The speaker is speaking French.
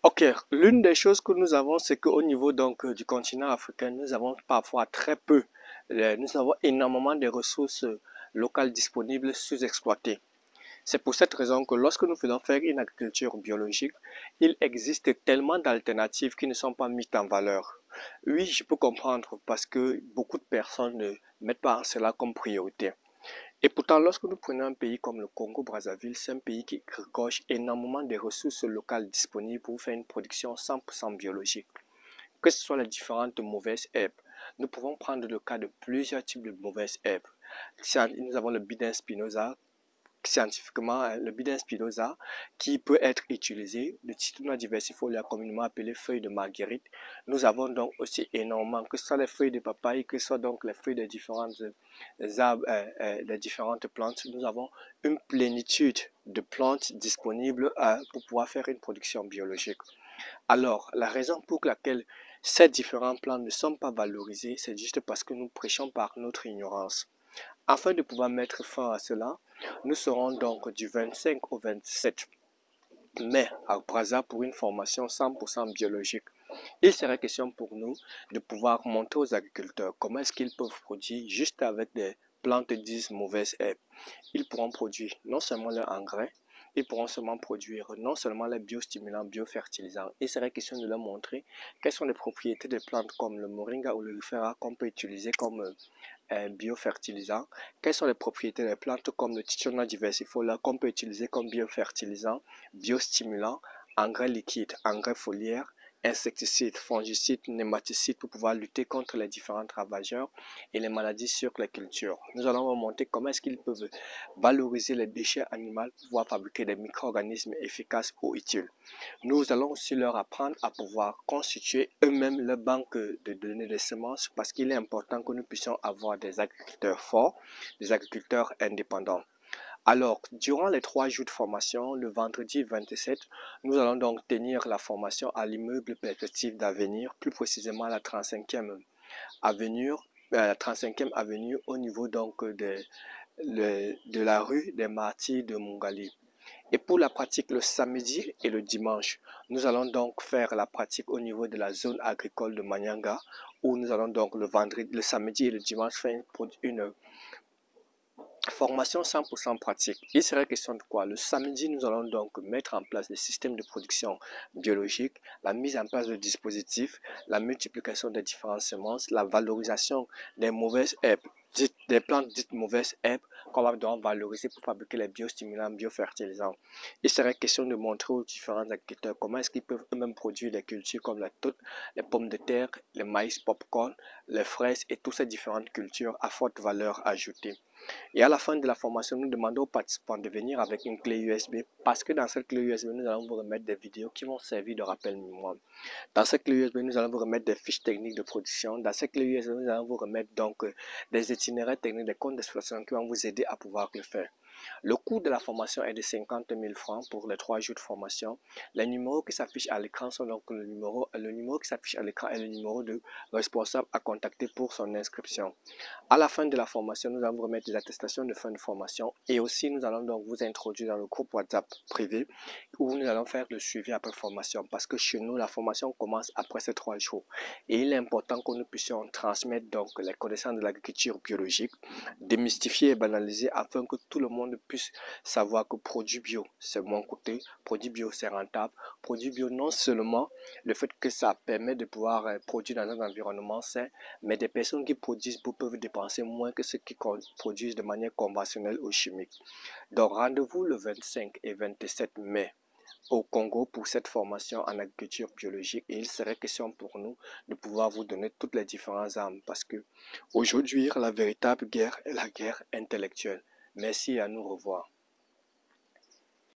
Ok, l'une des choses que nous avons, c'est qu'au niveau du continent africain, nous avons parfois très peu, nous avons énormément de ressources locales disponibles sous-exploitées. C'est pour cette raison que lorsque nous faisons faire une agriculture biologique, il existe tellement d'alternatives qui ne sont pas mises en valeur. Oui, je peux comprendre parce que beaucoup de personnes ne mettent pas cela comme priorité. Et pourtant, lorsque nous prenons un pays comme le Congo-Brazzaville, c'est un pays qui regorge énormément de ressources locales disponibles pour faire une production 100% biologique. Que ce soit les différentes mauvaises herbes, nous pouvons prendre le cas de plusieurs types de mauvaises herbes. Nous avons le Bidens spinosa, scientifiquement le Bidens spinosa qui peut être utilisé, le Titounia diversifolia communément appelé feuille de marguerite. Nous avons donc aussi énormément, que ce soit les feuilles de papaye, que ce soit donc les feuilles des différentes arbres, des différentes plantes, nous avons une plénitude de plantes disponibles pour pouvoir faire une production biologique. Alors, la raison pour laquelle ces différents plantes ne sont pas valorisés, c'est juste parce que nous prêchons par notre ignorance. Afin de pouvoir mettre fin à cela, nous serons donc du 25 au 27 mai à Brazza pour une formation 100% biologique. Il serait question pour nous de pouvoir montrer aux agriculteurs comment est-ce qu'ils peuvent produire juste avec des plantes dites mauvaises herbes. Ils pourront produire non seulement leur engrais, ils pourront seulement produire non seulement les biostimulants, biofertilisants. Il serait question de leur montrer quelles sont les propriétés des plantes comme le moringa ou le lufera qu'on peut utiliser comme biofertilisant, quelles sont les propriétés des plantes comme le Titounia diversifolia qu'on peut utiliser comme biofertilisant, biostimulant, engrais liquide, engrais foliaire, insecticides, fongicides, nématicides pour pouvoir lutter contre les différents ravageurs et les maladies sur les cultures. Nous allons vous montrer comment est-ce qu'ils peuvent valoriser les déchets animaux pour pouvoir fabriquer des micro-organismes efficaces ou utiles. Nous allons aussi leur apprendre à pouvoir constituer eux-mêmes leur banque de données de semences parce qu'il est important que nous puissions avoir des agriculteurs forts, des agriculteurs indépendants. Alors, durant les 3 jours de formation, le vendredi 27, nous allons donc tenir la formation à l'immeuble Perspective d'Avenir, plus précisément à la 35e avenue, au niveau donc de la rue des Martyrs de Mongali. Et pour la pratique le samedi et le dimanche, nous allons donc faire la pratique au niveau de la zone agricole de Manyanga, où nous allons donc le samedi et le dimanche faire une formation 100% pratique. Il serait question de quoi? Le samedi, nous allons donc mettre en place des systèmes de production biologique, la mise en place de dispositifs, la multiplication des différentes semences, la valorisation des mauvaises herbes, des plantes dites mauvaises herbes qu'on va devoir valoriser pour fabriquer les biostimulants, biofertilisants. Il serait question de montrer aux différents agriculteurs comment est-ce qu'ils peuvent eux-mêmes produire des cultures comme la toute, les pommes de terre, le maïs popcorn, les fraises et toutes ces différentes cultures à forte valeur ajoutée. Et à la fin de la formation, nous demandons aux participants de venir avec une clé USB parce que dans cette clé USB, nous allons vous remettre des vidéos qui vont servir de rappel mémoire. Dans cette clé USB, nous allons vous remettre des fiches techniques de production. Dans cette clé USB, nous allons vous remettre donc des itinéraires techniques, des comptes d'exploitation qui vont vous aider à pouvoir le faire. Le coût de la formation est de 50 000 francs pour les 3 jours de formation. Les numéros qui s'affichent à l'écran sont donc le numéro qui s'affiche à l'écran est le numéro de responsable à contacter pour son inscription. À la fin de la formation, nous allons vous remettre des attestations de fin de formation et aussi nous allons donc vous introduire dans le groupe WhatsApp privé où nous allons faire le suivi après formation parce que chez nous, la formation commence après ces 3 jours. Et il est important que nous puissions transmettre donc les connaissances de l'agriculture biologique, démystifier et banaliser afin que tout le monde puisse savoir que produit bio, c'est moins coûteux, produit bio, c'est rentable. Produit bio, non seulement le fait que ça permet de pouvoir produire dans un environnement sain, mais des personnes qui produisent bio peuvent dépenser moins que ceux qui produisent de manière conventionnelle ou chimique. Donc rendez-vous le 25 et 27 mai au Congo pour cette formation en agriculture biologique et il serait question pour nous de pouvoir vous donner toutes les différentes armes parce que aujourd'hui la véritable guerre est la guerre intellectuelle. Merci et à nous revoir.